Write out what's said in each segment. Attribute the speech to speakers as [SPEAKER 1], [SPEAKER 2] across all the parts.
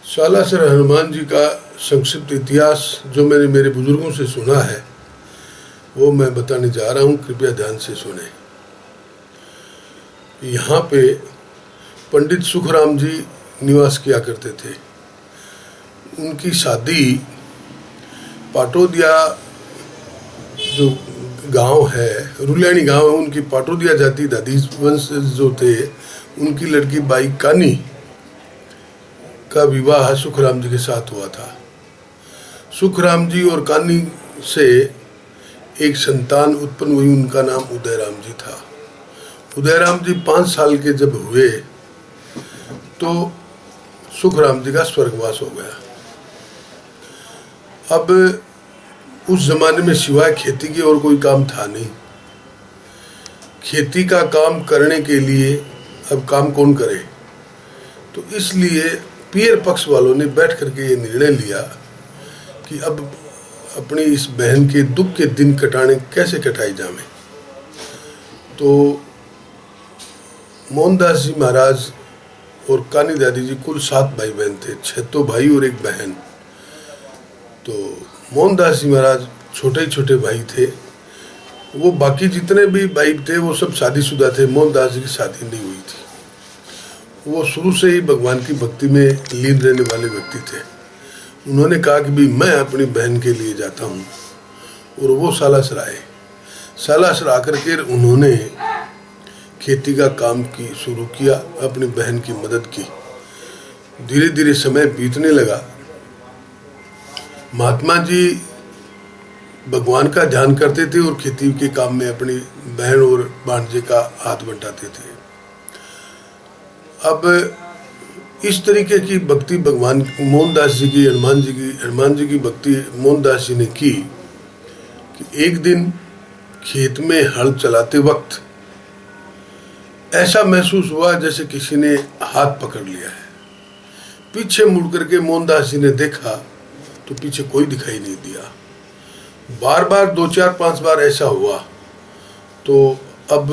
[SPEAKER 1] सालासर हनुमान जी का संक्षिप्त इतिहास जो मैंने मेरे बुजुर्गों से सुना है वो मैं बताने जा रहा हूँ, कृपया ध्यान से सुने। यहाँ पे पंडित सुखराम जी निवास किया करते थे। उनकी शादी पाटोदिया जो गांव है, रुलियानी गांव है, उनकी पाटोदिया जाति दादी वंश जो थे उनकी लड़की बाई कानी का विवाह सुखराम जी के साथ हुआ था। सुखराम जी और कानी से एक संतान उत्पन्न हुई, उनका नाम उदयराम जी था। उदयराम जी 5 साल के जब हुए तो सुखराम जी का स्वर्गवास हो गया। अब उस जमाने में सिवाय खेती के और कोई काम था नहीं। खेती का काम करने के लिए अब काम कौन करे, तो इसलिए पीर पक्ष वालों ने बैठ करके ये निर्णय लिया कि अब अपनी इस बहन के दुख के दिन कटाने कैसे कटाई जावे। तो मोहनदास जी महाराज और कानी दादी जी कुल 7 भाई बहन थे, 6 तो भाई और 1 बहन। तो मोहनदास जी महाराज छोटे छोटे भाई थे, वो बाकी जितने भी भाई थे वो सब शादीशुदा थे। मोहनदास जी की शादी नहीं हुई थी। वो शुरू से ही भगवान की भक्ति में लीन रहने वाले व्यक्ति थे। उन्होंने कहा कि भाई मैं अपनी बहन के लिए जाता हूँ, और वो सालासर आए। सालासर आकर के उन्होंने खेती का काम की शुरू किया, अपनी बहन की मदद की। धीरे धीरे समय बीतने लगा। महात्मा जी भगवान का ध्यान करते थे और खेती के काम में अपनी बहन और भांजे का हाथ बंटाते थे। अब इस तरीके की भक्ति भगवान मोहनदास जी की, हनुमान जी की भक्ति मोहनदास जी ने की कि एक दिन खेत में हल चलाते वक्त ऐसा महसूस हुआ जैसे किसी ने हाथ पकड़ लिया है। पीछे मुड़ करके मोहनदास जी ने देखा तो पीछे कोई दिखाई नहीं दिया। बार बार 2 4 5 बार ऐसा हुआ। तो अब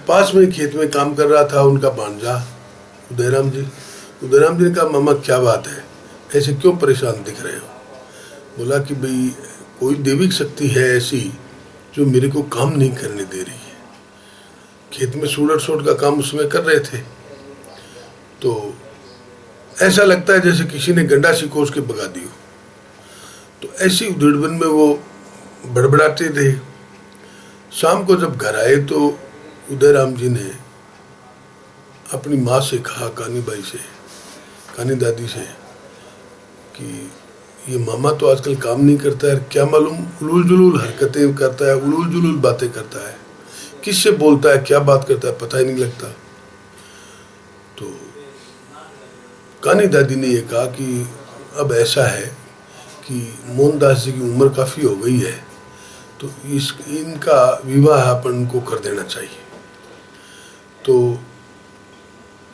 [SPEAKER 1] पास में खेत में काम कर रहा था उनका भांजा उदयराम जी। उदयराम जी ने कहा, मामा क्या बात है, ऐसे क्यों परेशान दिख रहे हो? बोला कि भाई कोई दैविक शक्ति है ऐसी जो मेरे को काम नहीं करने दे रही है। खेत में सूड़ट सोट का काम उसमें कर रहे थे, तो ऐसा लगता है जैसे किसी ने गंडा सी कोस के भगा दी हो। तो ऐसी उधेड़बन में वो बड़बड़ाते थे। शाम को जब घर आए तो उदयराम जी ने अपनी माँ से कहा, कानी बाई से, कानी दादी से, कि ये मामा तो आजकल काम नहीं करता है, क्या मालूम उलूल जुलूल हरकतें करता है, उलूल जुलूल बातें करता है, किससे बोलता है, क्या बात करता है, पता ही नहीं लगता। तो कानी दादी ने ये कहा कि अब ऐसा है कि मोहनदास जी की उम्र काफ़ी हो गई है, तो इनका विवाह अपन को कर देना चाहिए। तो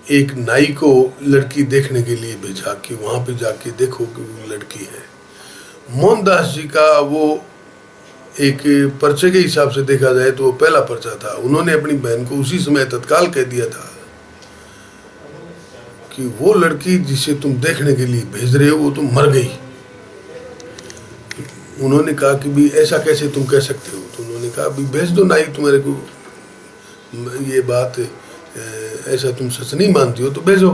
[SPEAKER 1] एक नाई को लड़की देखने के लिए भेजा कि वहाँ पे जाके देखो कि वो लड़की है। मोहनदास जी का वो एक पर्चे के हिसाब से देखा जाए तो वो पहला पर्चा था। उन्होंने अपनी बहन को उसी समय तत्काल कह दिया था कि वो लड़की जिसे तुम देखने के लिए भेज रहे हो वो तो मर गई। उन्होंने कहा कि भी ऐसा कैसे तुम कह सकते हो? तो उन्होंने कहा भी भेज दो नाई, तुम्हारे को ये बात ऐसा तुम सच नहीं मानती हो तो भेजो।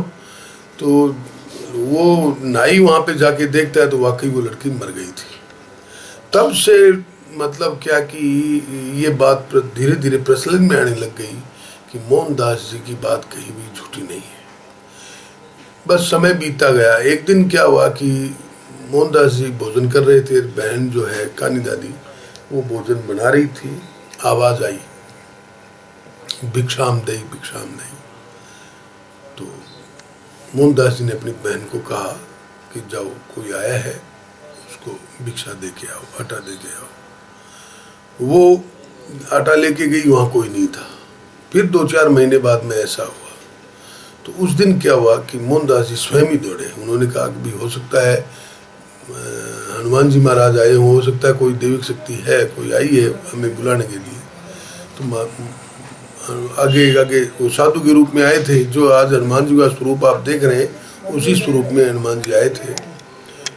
[SPEAKER 1] तो वो नाई वहाँ पे जाके देखता है तो वाकई वो लड़की मर गई थी। तब से मतलब क्या कि ये बात धीरे धीरे प्रचलन में आने लग गई कि मोहनदास जी की बात कहीं भी झूठी नहीं है। बस समय बीतता गया। एक दिन क्या हुआ कि मोहनदास जी भोजन कर रहे थे, बहन जो है कानी दादी वो भोजन बना रही थी। आवाज़ आई, भिक्षाम दई भिक्षाम दई। तो मोहनदास जी ने अपनी बहन को कहा कि जाओ, कोई आया है उसको भिक्षा दे के आओ, आटा दे के आओ। वो आटा लेके गई, वहाँ कोई नहीं था। फिर 2 4 महीने बाद में ऐसा हुआ। तो उस दिन क्या हुआ कि मोहनदास जी स्वयं ही दौड़े। उन्होंने कहा कि भी हो सकता है हनुमान जी महाराज आए हो सकता है कोई दैविक शक्ति है, कोई आई है हमें बुलाने के लिए। तो आगे आगे वो साधु के रूप में आए थे। जो आज हनुमान जी का स्वरूप आप देख रहे हैं उसी स्वरूप में हनुमान जी आए थे।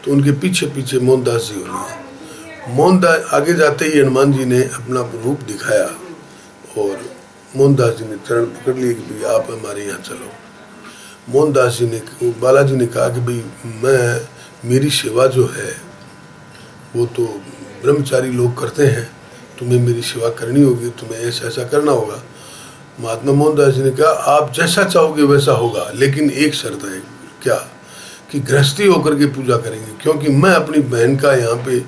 [SPEAKER 1] तो उनके पीछे पीछे मोहनदास जी हो लिए। मोहनदास आगे जाते ही हनुमान जी ने अपना रूप दिखाया और मोहनदास जी ने चरण पकड़ लिए कि भाई आप हमारे यहाँ चलो। मोहनदास जी ने, बालाजी ने कहा कि भाई मेरी सेवा जो है वो तो ब्रह्मचारी लोग करते हैं, तुम्हें मेरी सेवा करनी होगी, तुम्हें ऐसा ऐसा करना होगा। महात्मा मोहनदास जी ने कहा आप जैसा चाहोगे वैसा होगा, लेकिन एक शर्त है। क्या? कि गृहस्थी होकर के पूजा करेंगे, क्योंकि मैं अपनी बहन का यहाँ पे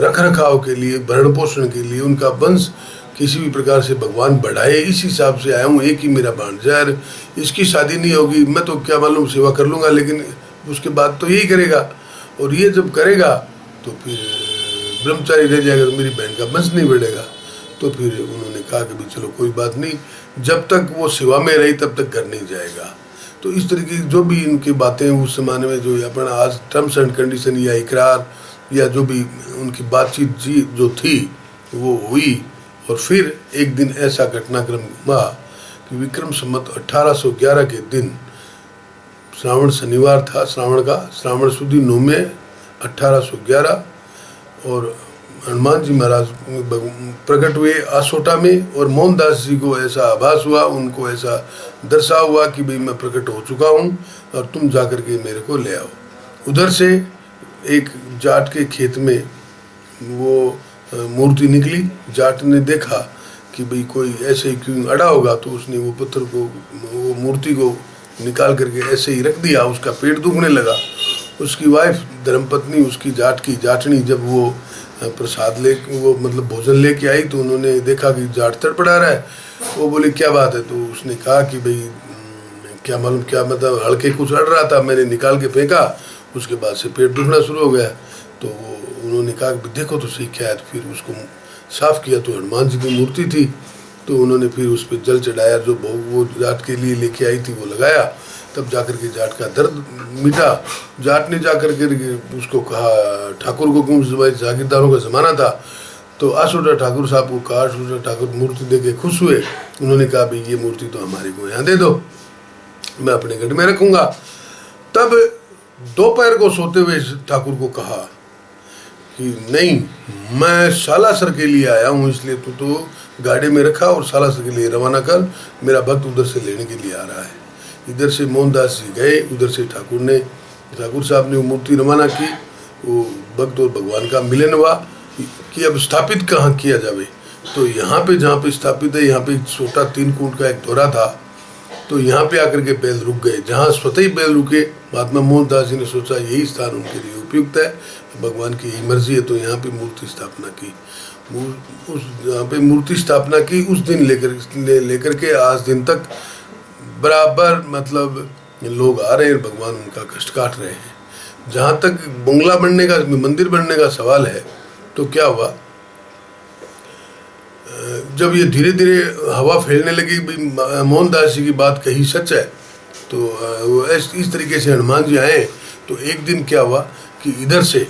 [SPEAKER 1] रख रखाव के लिए, भरण पोषण के लिए, उनका वंश किसी भी प्रकार से भगवान बढ़ाए, इस हिसाब से आया हूँ। एक ही मेरा भांजा है, इसकी शादी नहीं होगी, मैं तो क्या मालूम सेवा कर लूँगा, लेकिन उसके बाद तो यही करेगा, और ये जब करेगा तो फिर ब्रह्मचारी रह जाएगा, तो मेरी बहन का वंश नहीं बढ़ेगा। तो फिर उन्होंने कहा कि भाई चलो कोई बात नहीं, जब तक वो सेवा में रही तब तक घर नहीं जाएगा। तो इस तरीके की जो भी इनकी बातें उस जमाने में, जो अपना आज टर्म्स एंड कंडीशन या इकरार या जो भी उनकी बातचीत जी जो थी वो हुई। और फिर एक दिन ऐसा घटनाक्रम हुआ कि विक्रम संवत 1811 के दिन श्रावण शनिवार था, श्रावण सुदी 9 में 1811, और हनुमान जी महाराज प्रकट हुए आसोटा में। और मोहनदास जी को ऐसा आभास हुआ, उनको ऐसा दर्शा हुआ कि भाई मैं प्रकट हो चुका हूँ और तुम जाकर के मेरे को ले आओ। उधर से एक जाट के खेत में वो मूर्ति निकली। जाट ने देखा कि भाई कोई ऐसे ही क्यों अड़ा होगा, तो उसने वो पत्थर को, वो मूर्ति को निकाल करके ऐसे ही रख दिया। उसका पेट दुखने लगा। उसकी वाइफ धर्मपत्नी, उसकी जाट की जाटनी, जब वो प्रसाद ले, वो मतलब भोजन लेके आई, तो उन्होंने देखा कि जाट तड़पड़ा रहा है। वो बोले क्या बात है? तो उसने कहा कि भाई क्या मालूम, क्या मतलब हल्के कुछ अड़ रहा था, मैंने निकाल के फेंका, उसके बाद से पेट दुखना शुरू हो गया। तो वो उन्होंने कहा कि देखो तो सही क्या है। तो फिर उसको साफ किया तो हनुमान जी की मूर्ति थी। तो उन्होंने फिर उस पर जल चढ़ाया, जो वो जाट के लिए लेके आई थी वो लगाया, तब जाकर के जाट का दर्द मिटा। जाट ने जाकर के उसको कहा, ठाकुर को, क्यों जागीरदारों का ज़माना था, तो आसोटा ठाकुर साहब को कहा, आसोटा ठाकुर मूर्ति दे के खुश हुए। उन्होंने कहा भाई ये मूर्ति तो हमारे को यहाँ दे दो, मैं अपने गढ़ में रखूँगा। तब दोपहर को सोते हुए ठाकुर को कहा कि नहीं, मैं सालासर के लिए आया हूँ, इसलिए तू तो गाड़ी में रखा और सालासर के लिए रवाना कर, मेरा भक्त उधर से लेने के लिए आ रहा है। इधर से मोहनदास जी गए, उधर से ठाकुर साहब ने वो मूर्ति रवाना की। वो भक्त और भगवान का मिलन हुआ कि अब स्थापित कहाँ किया जावे। तो यहाँ पे जहाँ पे स्थापित है, यहाँ पे एक छोटा 3 कूट का एक दौरा था, तो यहाँ पे आकर के बैल रुक गए। जहाँ स्वतः ही बैल रुके, महात्मा मोहनदास जी ने सोचा यही स्थान उनके लिए उपयुक्त है, भगवान की यही मर्जी है, तो यहाँ पे मूर्ति स्थापना की। उस यहाँ पे मूर्ति स्थापना की, उस दिन लेकर के आज दिन तक बराबर मतलब लोग आ रहे हैं, भगवान उनका कष्ट काट रहे हैं। जहाँ तक बंगला बनने का, मंदिर बनने का सवाल है, तो क्या हुआ, जब ये धीरे धीरे हवा फैलने लगी, मोहनदास जी की बात कही सच है, तो इस तरीके से हनुमान जी आए। तो एक दिन क्या हुआ कि इधर से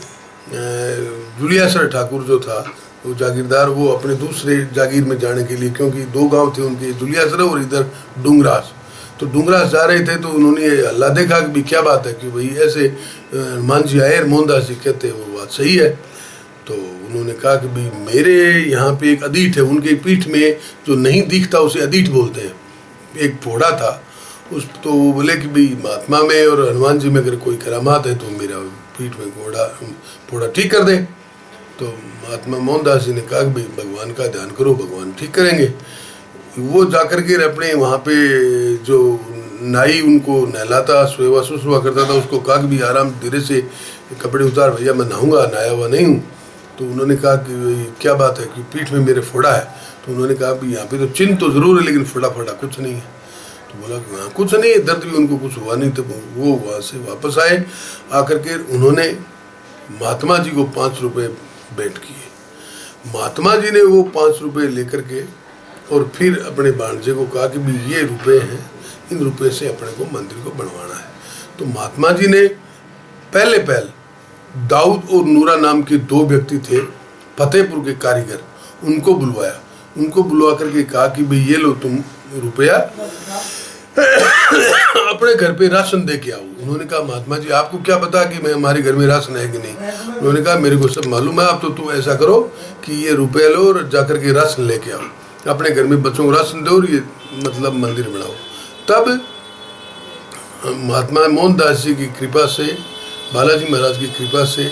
[SPEAKER 1] जुलियासर ठाकुर जो था, वो जागीरदार, वो अपने दूसरे जागीर में जाने के लिए, क्योंकि 2 गांव थे उनके, जुलियासर और इधर डूंगरास, तो डूंगरास जा रहे थे। तो उन्होंने हल्ला देखा कि क्या बात है, कि भाई ऐसे हनुमान जी आए, मोहनदास जी कहते हैं वो बात सही है। तो उन्होंने कहा कि भाई मेरे यहाँ पे एक अदीठ है, उनके पीठ में जो नहीं दिखता उसे अदीठ बोलते हैं, एक फोड़ा था उस, तो वो बोले कि भाई महात्मा में और हनुमान जी में अगर कोई करामात है तो मेरा पीठ में फोड़ा ठीक कर दे। तो महात्मा मोहनदास जी ने कहा कि भाई भगवान का ध्यान करो, भगवान ठीक करेंगे। वो जाकर के अपने वहाँ पे जो नाई उनको नहलाता, सेवा शुश्रूषा करता था, उसको कहा कि भी आराम धीरे से कपड़े उतार, भैया मैं नहाऊंगा, नहाया हुआ नहीं हूँ। तो उन्होंने कहा कि क्या बात है, कि पीठ में मेरे फोड़ा है। तो उन्होंने कहा भी यहाँ पे तो चिन्ह तो ज़रूर है, लेकिन फोड़ा कुछ नहीं है। तो बोला कि हाँ कुछ नहीं है, दर्द भी उनको कुछ हुआ नहीं। तो वो वहाँ से वापस आए, आकर के उन्होंने महात्मा जी को 5 रुपये भेंट किए। महात्मा जी ने वो 5 रुपये लेकर के और फिर अपने भांजे को कहा कि भी ये रुपये हैं, इन रुपये से अपने को मंदिर को बनवाना है। तो महात्मा जी ने पहले दाऊद और नूरा नाम के 2 व्यक्ति थे, फतेहपुर के कारीगर, उनको बुलवाया। उनको बुलवा करके कहा कि भाई ये लो तुम रुपया अपने घर पे राशन दे के आओ। उन्होंने कहा महात्मा जी आपको क्या पता कि मैं हमारे घर में राशन है कि नहीं? उन्होंने कहा मेरे को सब मालूम है, आप तो तुम ऐसा करो कि ये रुपए लो और जाकर के राशन लेके आओ, अपने घर में बच्चों को राशन दो और ये मतलब मंदिर बनाओ। तब महात्मा मोहनदास जी की कृपा से, बालाजी महाराज की कृपा से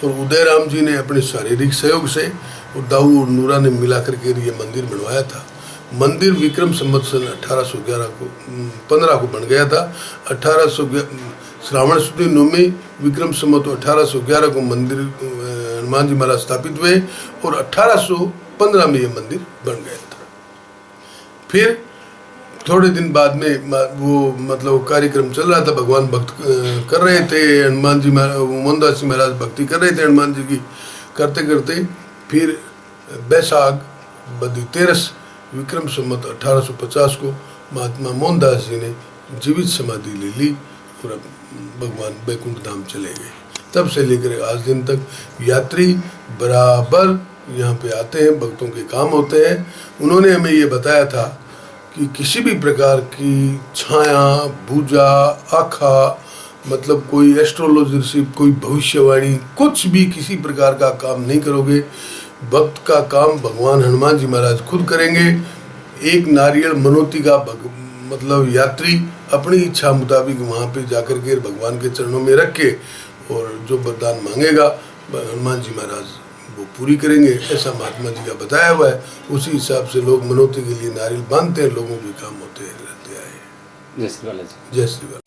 [SPEAKER 1] और उदयराम जी ने अपने शारीरिक सहयोग से और दाऊ और नूरा ने मिला करके ये मंदिर बनवाया था। मंदिर विक्रम संवत सन 1811 को 15 को बन गया था। 1811 श्रावण शुद्ध नवमी विक्रम संवत 1811 को मंदिर हनुमान जी महाराज स्थापित हुए और 1815 में ये मंदिर बन गया था। फिर थोड़े दिन बाद में वो मतलब कार्यक्रम चल रहा था, भगवान भक्त कर रहे थे, हनुमान जी मोहनदास जी महाराज भक्ति कर रहे थे हनुमान जी की, करते करते फिर बैसाख बदी तेरस विक्रम संवत 1850 को महात्मा मोहनदास जी ने जीवित समाधि ले ली और अब भगवान बैकुंठ धाम चले गए। तब से लेकर आज दिन तक यात्री बराबर यहाँ पे आते हैं, भक्तों के काम होते हैं। उन्होंने हमें ये बताया था कि किसी भी प्रकार की छाया, भूजा, आखा, मतलब कोई एस्ट्रोलॉजरशिप, कोई भविष्यवाणी, कुछ भी किसी प्रकार का काम नहीं करोगे। भक्त का काम भगवान हनुमान जी महाराज खुद करेंगे। एक नारियल मनोती का मतलब यात्री अपनी इच्छा मुताबिक वहाँ पे जाकर के भगवान के चरणों में रख के और जो वरदान मांगेगा हनुमान जी महाराज वो पूरी करेंगे, ऐसा महात्मा जी का बताया हुआ है। उसी हिसाब से लोग मनोती के लिए नारियल बांधते हैं, लोगों के काम होते रहते हैं।
[SPEAKER 2] जय श्री बालाजी।
[SPEAKER 1] जय श्री बालाजी।